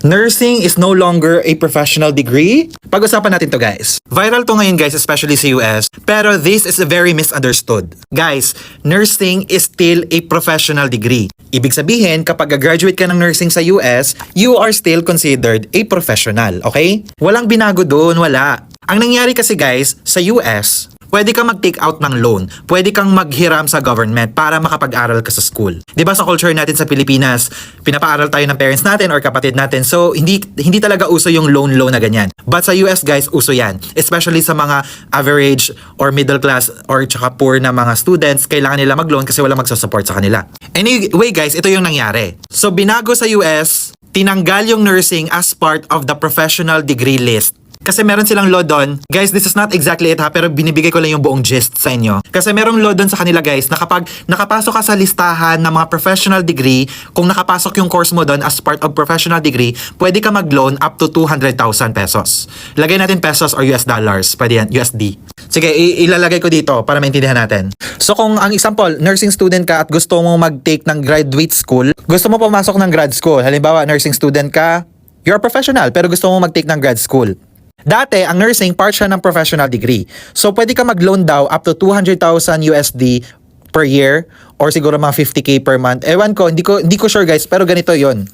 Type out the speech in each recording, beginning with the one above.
Nursing is no longer a professional degree? Pag-usapan natin to guys. Viral to ngayon guys, especially sa US, pero this is very misunderstood. Guys, nursing is still a professional degree. Ibig sabihin, kapag graduate ka ng nursing sa US, you are still considered a professional, okay? Walang binago doon, wala. Ang nangyari kasi guys, sa US, pwede kang mag-take out ng loan. Pwede kang maghiram sa government para makapag-aral ka sa school. 'Di ba sa culture natin sa Pilipinas, pinapaaral tayo ng parents natin or kapatid natin. So, hindi talaga uso yung loan na ganyan. But sa US guys, uso yan. Especially sa mga average or middle class or tsaka poor na mga students, kailangan nila mag-loan kasi walang magsa-support sa kanila. Anyway guys, ito yung nangyari. So, binago sa US, tinanggal yung nursing as part of the professional degree list. Kasi meron silang law doon. Guys, this is not exactly it ha, pero binibigay ko lang yung buong gist sa inyo. Kasi merong law doon sa kanila guys, na kapag nakapasok ka sa listahan ng mga professional degree, kung nakapasok yung course mo doon as part of professional degree, pwede ka mag-loan up to 200,000 pesos. Lagay natin pesos or US dollars. Pwede yan, USD. Sige, ilalagay ko dito para maintindihan natin. So kung ang example, nursing student ka at gusto mo mag-take ng graduate school, gusto mo pumasok ng grad school, halimbawa nursing student ka, you're a professional pero gusto mo mag-take ng grad school. Dati, ang nursing, part siya ng professional degree. So, pwede ka mag-loan daw up to 200,000 USD per year or siguro mga 50K per month. Ewan ko, hindi ko sure guys, pero ganito yon.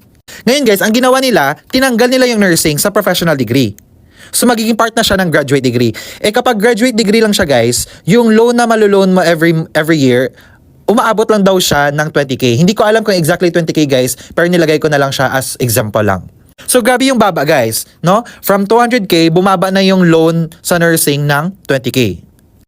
Ngayon guys, ang ginawa nila, tinanggal nila yung nursing sa professional degree. So, magiging part na siya ng graduate degree. Kapag graduate degree lang siya guys, yung loan na maloloan mo every year, umaabot lang daw siya ng 20K. Hindi ko alam kung exactly 20K guys, pero nilagay ko na lang siya as example lang. So grabe yung baba guys, no? From 200K, bumaba na yung loan sa nursing ng 20K.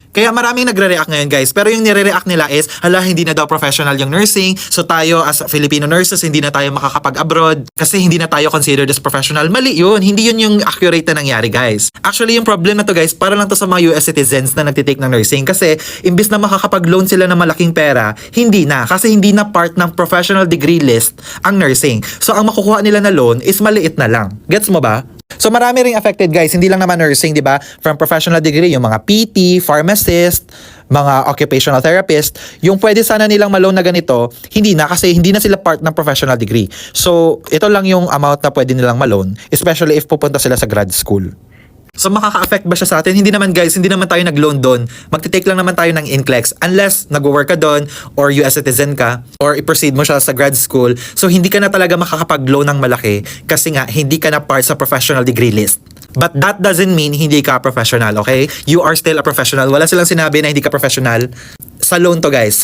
Kaya maraming nagre-react ngayon guys, pero yung nire-react nila is, hala hindi na daw professional yung nursing, so tayo as Filipino nurses, hindi na tayo makakapag-abroad kasi hindi na tayo considered as professional. Mali yun, hindi yun yung accurate na nangyari guys. Actually yung problem na to guys, para lang to sa mga US citizens na nagtitake ng nursing kasi imbis na makakapag-loan sila ng malaking pera, hindi na, kasi hindi na part ng professional degree list ang nursing. So ang makukuha nila na loan is maliit na lang. Gets mo ba? So marami ring affected guys, hindi lang naman nursing, 'di ba? From professional degree, yung mga PT, pharmacist, mga occupational therapist, yung pwede sana nilang ma-loan na ganito, hindi na kasi hindi na sila part ng professional degree. So ito lang yung amount na pwede nilang ma-loan, especially if pupunta sila sa grad school. So makaka-affect ba siya sa atin? Hindi naman guys, hindi naman tayo nag-loan doon. Magte-take lang naman tayo ng NCLEX unless nag-work ka doon or US citizen ka or i-proceed mo siya sa grad school. So hindi ka na talaga makakapag-loan ng malaki kasi nga hindi ka na part sa professional degree list. But that doesn't mean hindi ka professional, okay? You are still a professional. Wala silang sinabi na hindi ka professional. Sa loan to guys,